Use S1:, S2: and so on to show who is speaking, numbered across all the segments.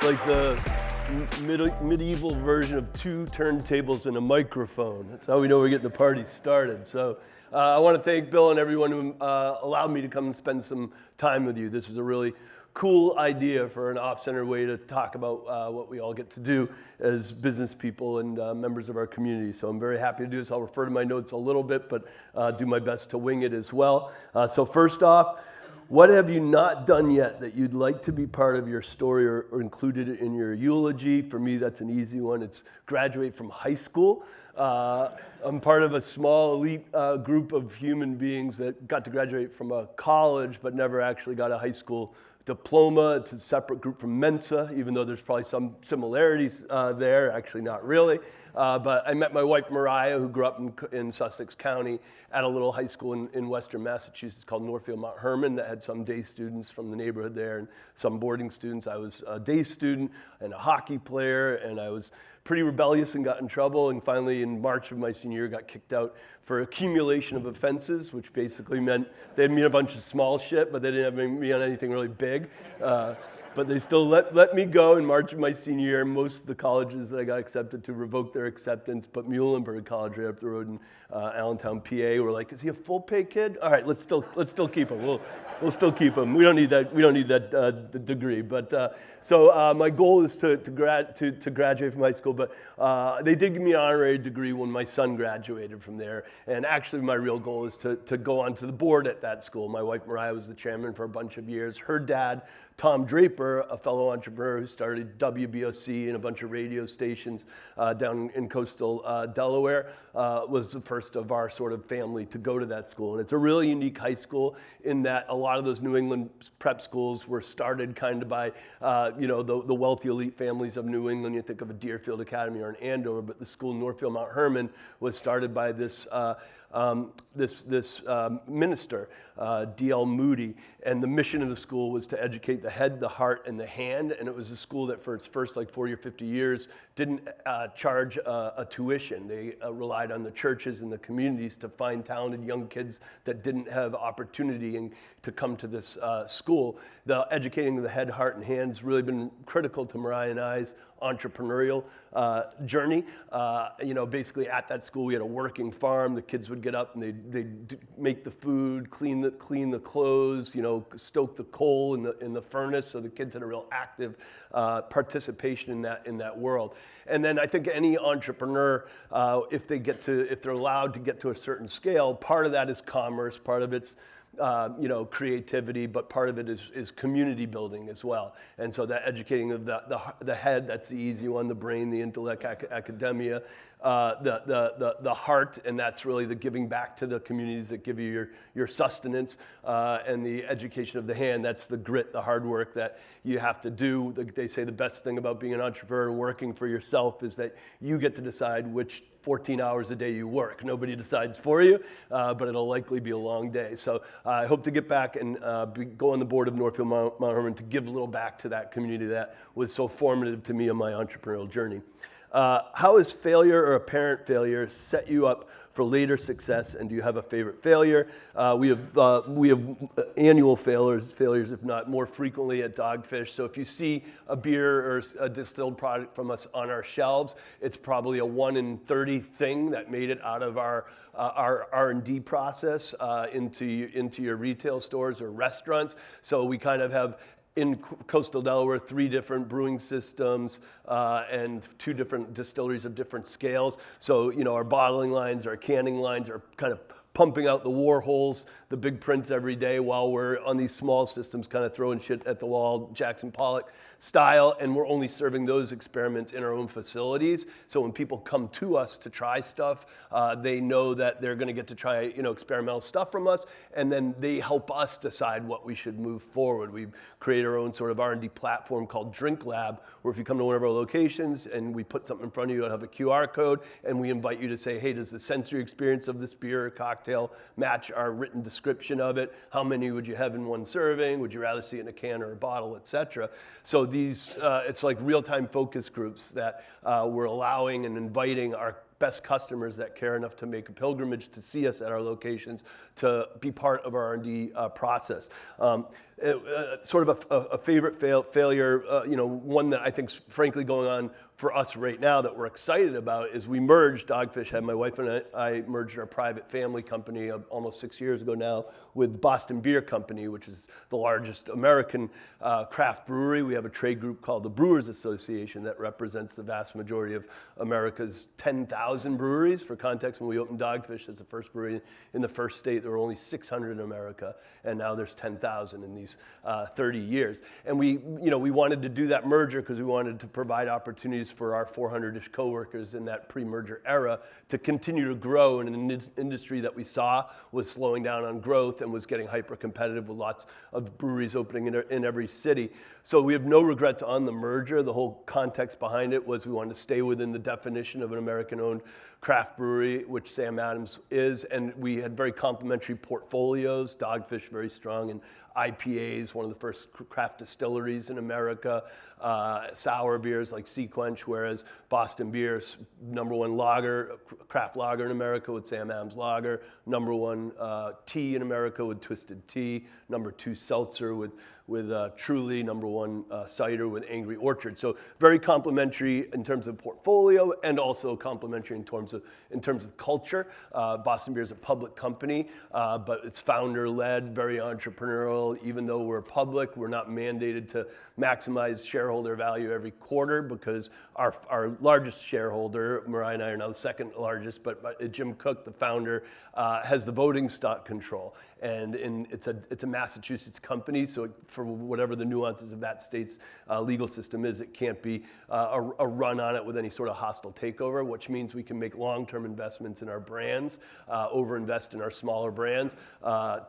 S1: like the medieval version of 2 turntables and a microphone. That's how we know we're getting the party started. So I want to thank Bill and everyone who allowed me to come and spend some time with you. This is a really cool idea for an off-center way to talk about what we all get to do as business people and members of our community. So I'm very happy to do this. I'll refer to my notes a little bit, but do my best to wing it as well. So first off, what have you not done yet that you'd like to be part of your story or included in your eulogy? For me, that's an easy one. It's graduate from high school. I'm part of a small elite group of human beings that got to graduate from a college but never actually got a high school diploma. It's a separate group from Mensa, even though there's probably some similarities there, actually not really. But I met my wife, Mariah, who grew up in Sussex County at a little high school in western Massachusetts called Northfield Mount Herman that had some day students from the neighborhood there and some boarding students. I was a day student and a hockey player, and I was pretty rebellious and got in trouble, and finally in March of my senior year got kicked out for accumulation of offenses, which basically meant they had me on a bunch of small shit, but they didn't have me on anything really big. But they still let me go in March of my senior year. Most of the colleges that I got accepted to revoked their acceptance, but Muhlenberg College right up the road in Allentown, PA, were like, "Is he a full pay kid? All right, let's still keep him. We'll still keep him. We don't need that degree." But so my goal is to graduate from high school. But they did give me an honorary degree when my son graduated from there. And actually, my real goal is to go onto the board at that school. My wife Mariah was the chairman for a bunch of years. Her dad, Tom Draper, a fellow entrepreneur who started WBOC and a bunch of radio stations down in coastal Delaware, was the first of our sort of family to go to that school. And it's a really unique high school in that a lot of those New England prep schools were started kind of by, the wealthy elite families of New England. You think of a Deerfield Academy or an Andover, but the school in Northfield Mount Herman was started by this minister, D.L. Moody, and the mission of the school was to educate the head, the heart, and the hand. And it was a school that for its first 40 or 50 years didn't charge a tuition. They relied on the churches and the communities to find talented young kids that didn't have opportunity and to come to this school. The educating the head, heart, and hands really been critical to Mariah and I's entrepreneurial journey. Basically at that school we had a working farm. The kids would get up and they'd make the food, clean the clothes, stoke the coal in the furnace. So the kids had a real active participation in that world. And then I think any entrepreneur, if they're allowed to get to a certain scale, part of that is commerce, part of it's creativity, but part of it is community building as well. And so that educating of the head, that's the easy one, the brain, the intellect, academia, the heart, and that's really the giving back to the communities that give you your sustenance, and the education of the hand, that's the grit, the hard work that you have to do. They say the best thing about being an entrepreneur and working for yourself is that you get to decide which 14 hours a day you work. Nobody decides for you, but it'll likely be a long day. So I hope to get back and go on the board of Northfield Mount Herman to give a little back to that community that was so formative to me on my entrepreneurial journey. How has failure or apparent failure set you up for later success, and do you have a favorite failure? We have annual failures, if not more frequently at Dogfish. So if you see a beer or a distilled product from us on our shelves, it's probably a 1 in 30 thing that made it out of our R&D process into your retail stores or restaurants. So we kind of have in coastal Delaware 3 different brewing systems and 2 different distilleries of different scales. So, our bottling lines, our canning lines are kind of pumping out the Warhols, the big prints every day while we're on these small systems kind of throwing shit at the wall, Jackson Pollock style, and we're only serving those experiments in our own facilities. So when people come to us to try stuff, they know that they're going to get to try experimental stuff from us, and then they help us decide what we should move forward. We've created our own sort of R&D platform called Drink Lab, where if you come to one of our locations and we put something in front of you, it'll have a QR code, and we invite you to say, hey, does the sensory experience of this beer or cocktail match our written description of it? How many would you have in one serving? Would you rather see it in a can or a bottle, etc.? So these, it's like real-time focus groups that we're allowing and inviting our best customers that care enough to make a pilgrimage to see us at our locations to be part of our R&D process. sort of a favorite failure, one that I think's frankly going on for us right now that we're excited about is we merged Dogfish Head. My wife and I merged our private family company almost 6 years ago now with Boston Beer Company, which is the largest American craft brewery. We have a trade group called the Brewers Association that represents the vast majority of America's 10,000 breweries. For context, when we opened Dogfish as the first brewery in the first state, there were only 600 in America, and now there's 10,000 in these 30 years. And we wanted to do that merger because we wanted to provide opportunities for our 400-ish coworkers in that pre-merger era to continue to grow in an industry that we saw was slowing down on growth and was getting hyper-competitive with lots of breweries opening in every city. So we have no regrets on the merger. The whole context behind it was we wanted to stay within the definition of an American-owned craft brewery, which Sam Adams is, and we had very complementary portfolios. Dogfish, very strong in IPAs, one of the first craft distilleries in America, sour beers like Sequench, whereas Boston Beer's #1 lager, craft lager in America with Sam Adams Lager, #1 tea in America with Twisted Tea, #2 seltzer with Truly, #1 cider with Angry Orchard. So very complementary in terms of portfolio and also complementary in terms of culture. Boston Beer is a public company, but it's founder-led, very entrepreneurial. Even though we're public, we're not mandated to maximize shareholder value every quarter because our largest shareholder, Mariah and I are now the second largest, but Jim Cook, the founder, has the voting stock control. And it's a Massachusetts company, so for whatever the nuances of that state's legal system is, it can't be a run on it with any sort of hostile takeover, which means we can make long-term investments in our brands, over-invest in our smaller brands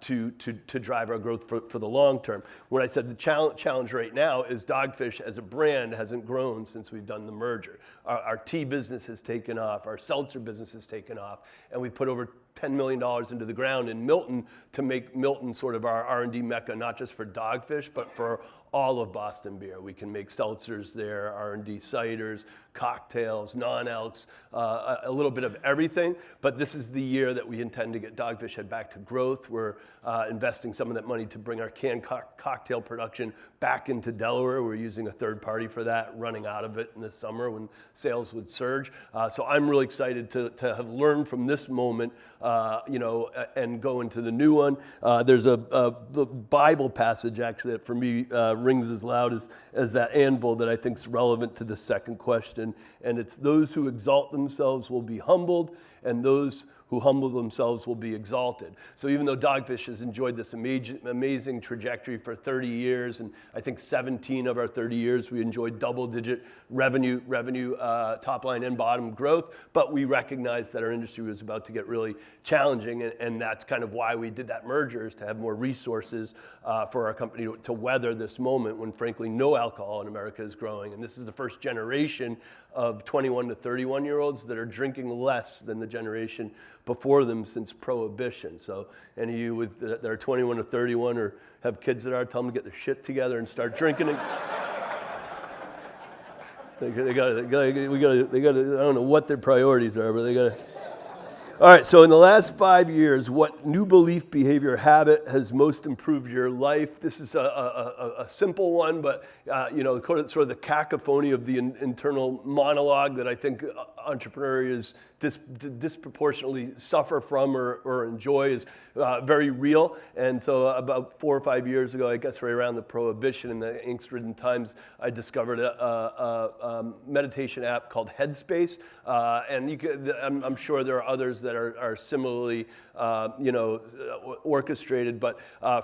S1: to drive our growth for the long term. When I said the challenge right now is Dogfish as a brand hasn't grown since we've done the merger. Our tea business has taken off, our seltzer business has taken off, and we put over $10 million into the ground in Milton to make Milton sort of our R&D mecca, not just for Dogfish, but for all of Boston Beer. We can make seltzers there, R&D ciders, cocktails, non-alcs, a little bit of everything. But this is the year that we intend to get Dogfish Head back to growth. We're investing some of that money to bring our canned cocktail production back into Delaware. We're using a third party for that, running out of it in the summer when sales would surge. So I'm really excited to have learned from this moment, and go into the new one. There's the Bible passage actually that for me rings as loud as that anvil that I think is relevant to the second question. And it's those who exalt themselves will be humbled, and those who humble themselves will be exalted. So even though Dogfish has enjoyed this amazing trajectory for 30 years, and I think 17 of our 30 years we enjoyed double-digit revenue top line and bottom growth, but we recognized that our industry was about to get really challenging, and that's kind of why we did that merger, is to have more resources for our company to weather this moment when frankly no alcohol in America is growing. And this is the first generation of 21 to 31-year-olds that are drinking less than the generation before them since Prohibition. So any of you that are 21 to 31 or have kids that are, tell them to get their shit together and start drinking. They got. I don't know what their priorities are, but they got to. All right, so in the last 5 years, what new belief, behavior, habit has most improved your life? This is a simple one, but sort of the cacophony of the internal monologue that I think entrepreneurs disproportionately suffer from or enjoy is very real. And so about 4 or 5 years ago, I guess right around the Prohibition in the angst-ridden times, I discovered a meditation app called Headspace. And I'm sure there are others that are similarly orchestrated. But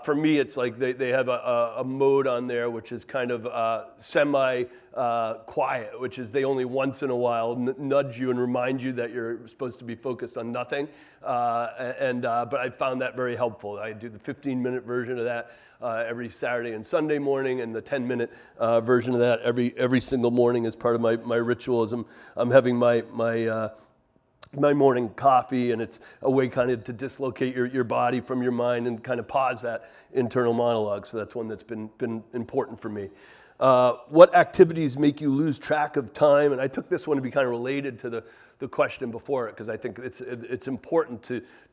S1: for me, it's like they have a mode on there which is kind of semi-quiet, which is they only once in a while nudge you and remind you that you're supposed to be focused on nothing. But I found that very helpful. I do the 15-minute version of that every Saturday and Sunday morning, and the 10-minute version of that every single morning as part of my rituals. I'm having my morning coffee, and it's a way kind of to dislocate your body from your mind and kind of pause that internal monologue. So that's one that's been important for me. What activities make you lose track of time? And I took this one to be kind of related to the question before it, because I think it's important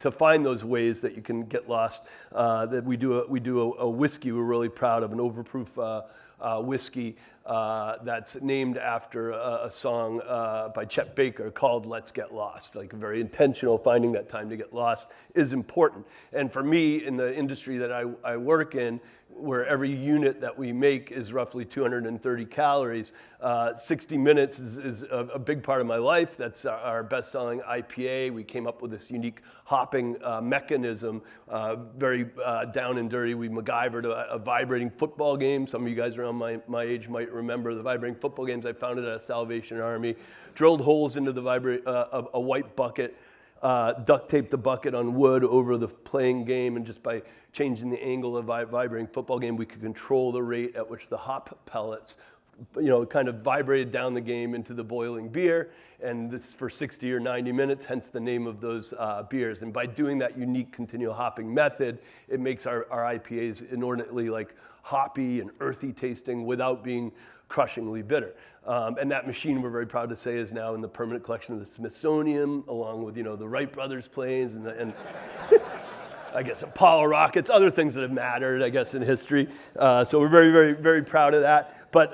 S1: to find those ways that you can get lost. That we do a whiskey we're really proud of, an overproof whiskey that's named after a song by Chet Baker called "Let's Get Lost." Like, very intentional, finding that time to get lost is important. And for me, in the industry that I work in, where every unit that we make is roughly 230 calories, 60 minutes is a big part of my life. That's our best-selling IPA. We came up with this unique hopping mechanism, very down and dirty. We MacGyvered a vibrating football game. Some of you guys around my age might remember the vibrating football games I founded at Salvation Army. Drilled holes into the a white bucket, duct taped the bucket on wood over the playing game, and just by changing the angle of vibrating football game, we could control the rate at which the hop pellets, kind of vibrated down the game into the boiling beer, and this for 60 or 90 minutes, hence the name of those beers. And by doing that unique continual hopping method, it makes our IPAs inordinately hoppy and earthy tasting without being crushingly bitter. And that machine, we're very proud to say, is now in the permanent collection of the Smithsonian, along with the Wright brothers planes and I guess Apollo rockets, other things that have mattered, I guess, in history. So we're very, very, very proud of that. But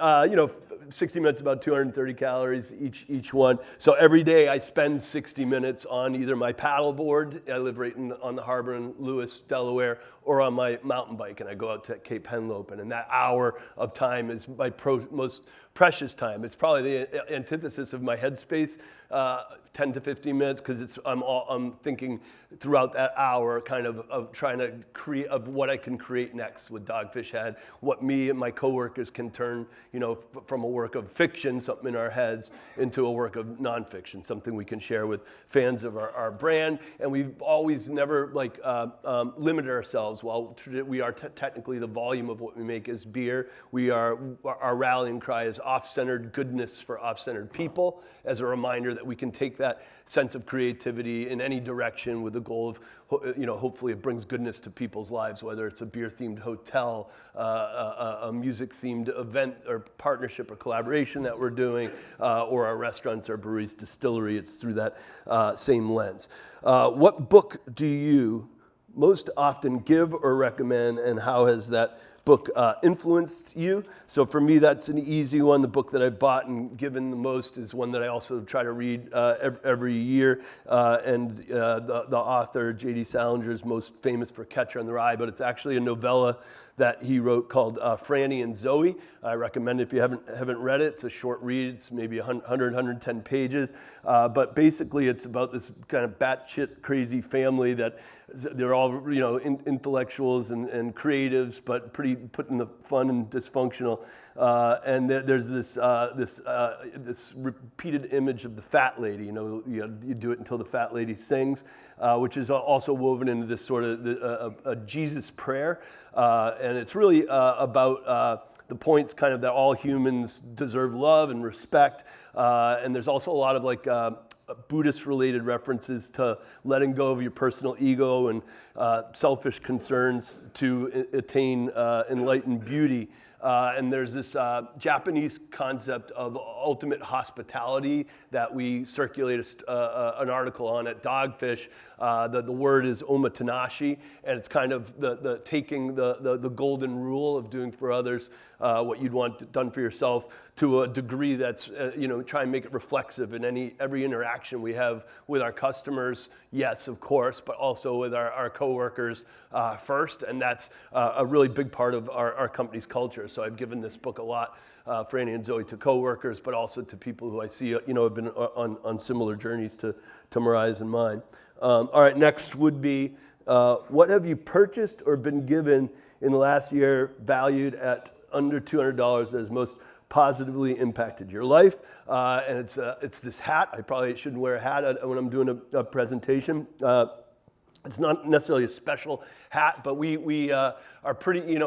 S1: 60 minutes, about 230 calories each one. So every day I spend 60 minutes on either my paddleboard, I live right on the harbor in Lewis, Delaware, or on my mountain bike, and I go out to Cape Henlopen. And that hour of time is my most precious time. It's probably the antithesis of my headspace, 10 to 15 minutes, because I'm thinking throughout that hour kind of trying to create of what I can create next with Dogfish Head, what me and my coworkers can turn, from a work of fiction, something in our heads, into a work of nonfiction, something we can share with fans of our brand. And we've always never limited ourselves. While we are technically, the volume of what we make is beer, our rallying cry is off-centered goodness for off-centered people, as a reminder that we can take that sense of creativity in any direction with the goal of, hopefully it brings goodness to people's lives, whether it's a beer-themed hotel, a music-themed event or partnership or collaboration that we're doing, or our restaurants, our breweries, distillery. It's through that same lens. What book do you most often give or recommend, and how has that book influenced you? So for me, that's an easy one. The book that I bought and given the most is one that I also try to read every year. And the author, J.D. Salinger, is most famous for Catcher in the Rye, but it's actually a novella that he wrote called Franny and Zoe. I recommend it if you haven't read it. It's a short read. It's maybe 110 pages. But basically, it's about this kind of batshit crazy family that they're all intellectuals and creatives, but pretty put in the fun and dysfunctional. And there's this repeated image of the fat lady. You do it until the fat lady sings, which is also woven into this sort of a Jesus prayer. And it's really about the points kind of that all humans deserve love and respect. And there's also a lot of Buddhist-related references to letting go of your personal ego and selfish concerns to attain enlightened beauty. And there's this Japanese concept of ultimate hospitality that we circulate an article on at Dogfish. The word is omotenashi, and it's kind of the taking the golden rule of doing for others what you'd want done for yourself to a degree that's, try and make it reflexive in every interaction we have with our customers, yes, of course, but also with our coworkers first, and that's a really big part of our company's culture. So I've given this book a lot, Franny and Zoe, to coworkers, but also to people who I see, have been on similar journeys to Mariah's and mine. All right, next would be, what have you purchased or been given in the last year valued at under $200 that has most positively impacted your life? And it's this hat. I probably shouldn't wear a hat when I'm doing a presentation. It's not necessarily a special hat, but we are pretty,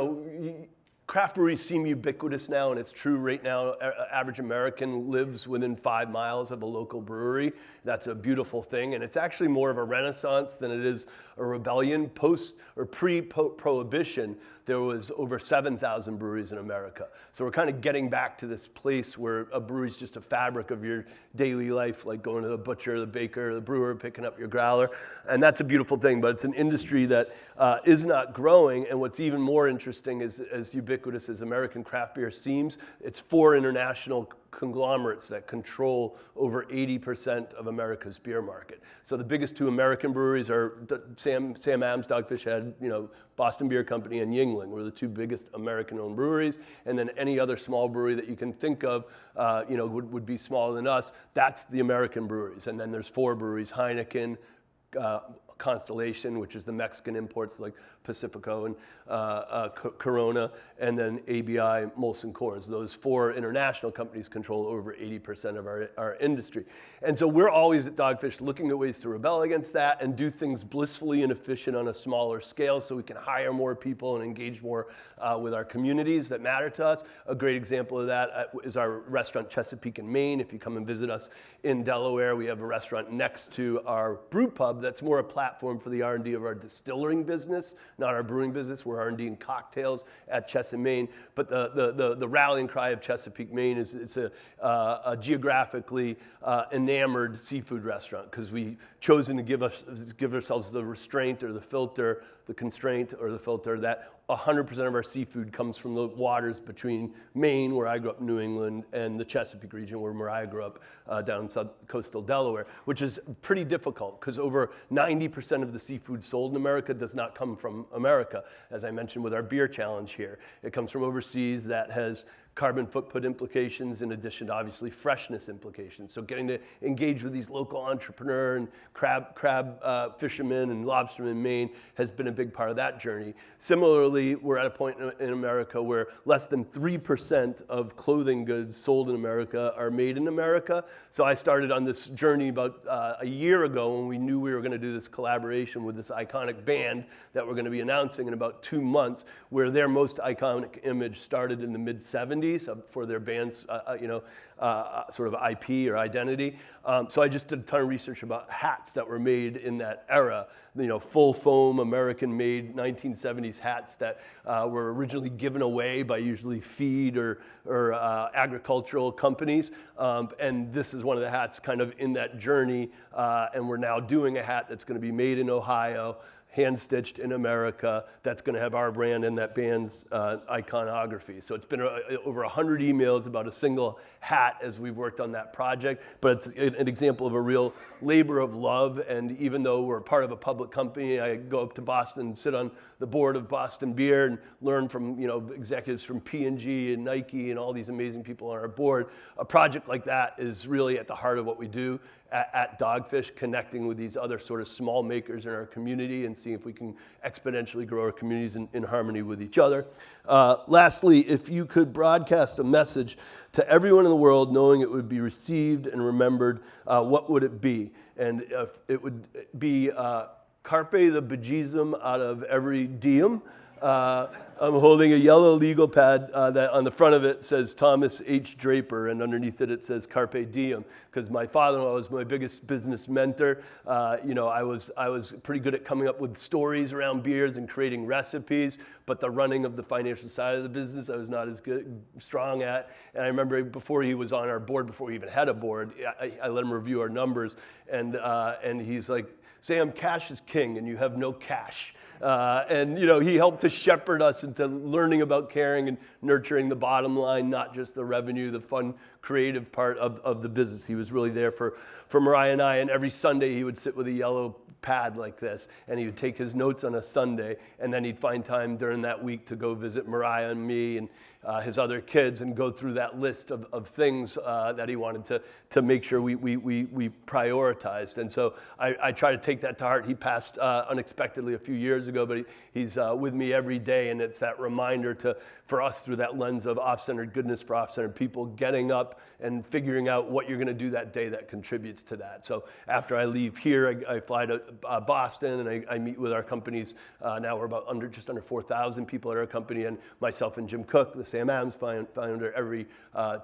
S1: craft breweries seem ubiquitous now, and it's true right now. Average American lives within 5 miles of a local brewery. That's a beautiful thing, and it's actually more of a renaissance than it is a rebellion. Post or pre-prohibition, there was over 7,000 breweries in America. So we're kind of getting back to this place where a brewery is just a fabric of your daily life, like going to the butcher, the baker, the brewer, picking up your growler, and that's a beautiful thing. But it's an industry that is not growing, and what's even more interesting is, as ubiquitous as American craft beer seems, it's 4 international conglomerates that control over 80% of America's beer market. So the biggest 2 American breweries are Sam Adams, Dogfish Head, Boston Beer Company, and Yuengling were the 2 biggest American-owned breweries. And then any other small brewery that you can think of, would be smaller than us. That's the American breweries. And then there's 4 breweries: Heineken, Constellation, which is the Mexican imports like Pacifico and Corona, and then ABI, Molson Coors. Those 4 international companies control over 80% of our industry. And so we're always at Dogfish looking at ways to rebel against that and do things blissfully and efficient on a smaller scale so we can hire more people and engage more with our communities that matter to us. A great example of that is our restaurant Chesapeake in Maine. If you come and visit us in Delaware, we have a restaurant next to our brewpub that's more a platform for the R&D of our distilling business, not our brewing business. We're R&D in cocktails at Chesapeake, Maine. But the rallying cry of Chesapeake, Maine is it's a geographically enamored seafood restaurant, because we've chosen to give ourselves the restraint or the filter, the constraint or the filter that 100% of our seafood comes from the waters between Maine, where I grew up in New England, and the Chesapeake region, where Mariah grew up down in coastal Delaware, which is pretty difficult because over 90% of the seafood sold in America does not come from America. As I mentioned with our beer challenge here, it comes from overseas. That has carbon footprint implications in addition to obviously freshness implications. So getting to engage with these local entrepreneur and crab fishermen and lobstermen in Maine has been a big part of that journey. Similarly, we're at a point in America where less than 3% of clothing goods sold in America are made in America. So I started on this journey about a year ago when we knew we were going to do this collaboration with this iconic band that we're going to be announcing in about 2 months, where their most iconic image started in the mid-70s for their band's sort of IP or identity. So I just did a ton of research about hats that were made in that era, full foam American-made 1970s hats that were originally given away by usually feed or agricultural companies. And this is one of the hats kind of in that journey. And we're now doing a hat that's going to be made in Ohio, hand-stitched in America, that's going to have our brand and that band's iconography. So it's been over 100 emails about a single hat as we've worked on that project, but it's an example of a real labor of love. And even though we're part of a public company, I go up to Boston and sit on the board of Boston Beer and learn from executives from P&G and Nike and all these amazing people on our board. A project like that is really at the heart of what we do at Dogfish, connecting with these other sort of small makers in our community and seeing if we can exponentially grow our communities in harmony with each other. Lastly, if you could broadcast a message to everyone in the world knowing it would be received and remembered, what would it be? And it would be carpe the bejesus out of every diem. I'm holding a yellow legal pad that on the front of it says Thomas H. Draper, and underneath it says Carpe Diem, because my father-in-law was my biggest business mentor. I was pretty good at coming up with stories around beers and creating recipes, but the running of the financial side of the business I was not as strong at. And I remember before he was on our board, before we even had a board, I let him review our numbers, and he's like, Sam, cash is king, and you have no cash. He helped to shepherd us into learning about caring and nurturing the bottom line, not just the revenue, the fun, creative part of the business. He was really there for Mariah and I, and every Sunday he would sit with a yellow pad like this, and he would take his notes on a Sunday, and then he'd find time during that week to go visit Mariah and me, and his other kids and go through that list of things that he wanted to make sure we prioritized. And so I try to take that to heart. He passed unexpectedly a few years ago, but he's with me every day, and it's that reminder for us through that lens of off-centered goodness for off-centered people, getting up and figuring out what you're going to do that day that contributes to that. So after I leave here, I fly to Boston, and I meet with our companies. Now we're about just under 4,000 people at our company, and myself and Jim Cook, the Sam Adams founder, every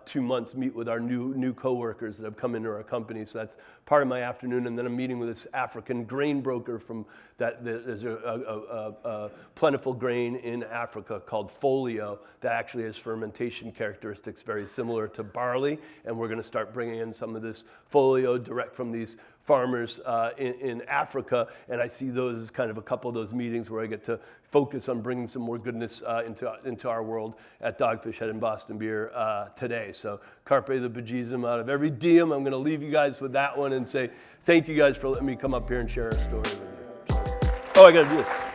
S1: 2 months meet with our new coworkers that have come into our company. So that's part of my afternoon, and then I'm meeting with this African grain broker there's a plentiful grain in Africa called folio that actually has fermentation characteristics very similar to barley, and we're going to start bringing in some of this folio direct from these farmers in Africa, and I see those as kind of a couple of those meetings where I get to focus on bringing some more goodness into our world at Dogfish Head and Boston Beer today. So carpe the bejesus out of every diem. I'm going to leave you guys with that one and say thank you guys for letting me come up here and share a story with you. Oh, I got to do it.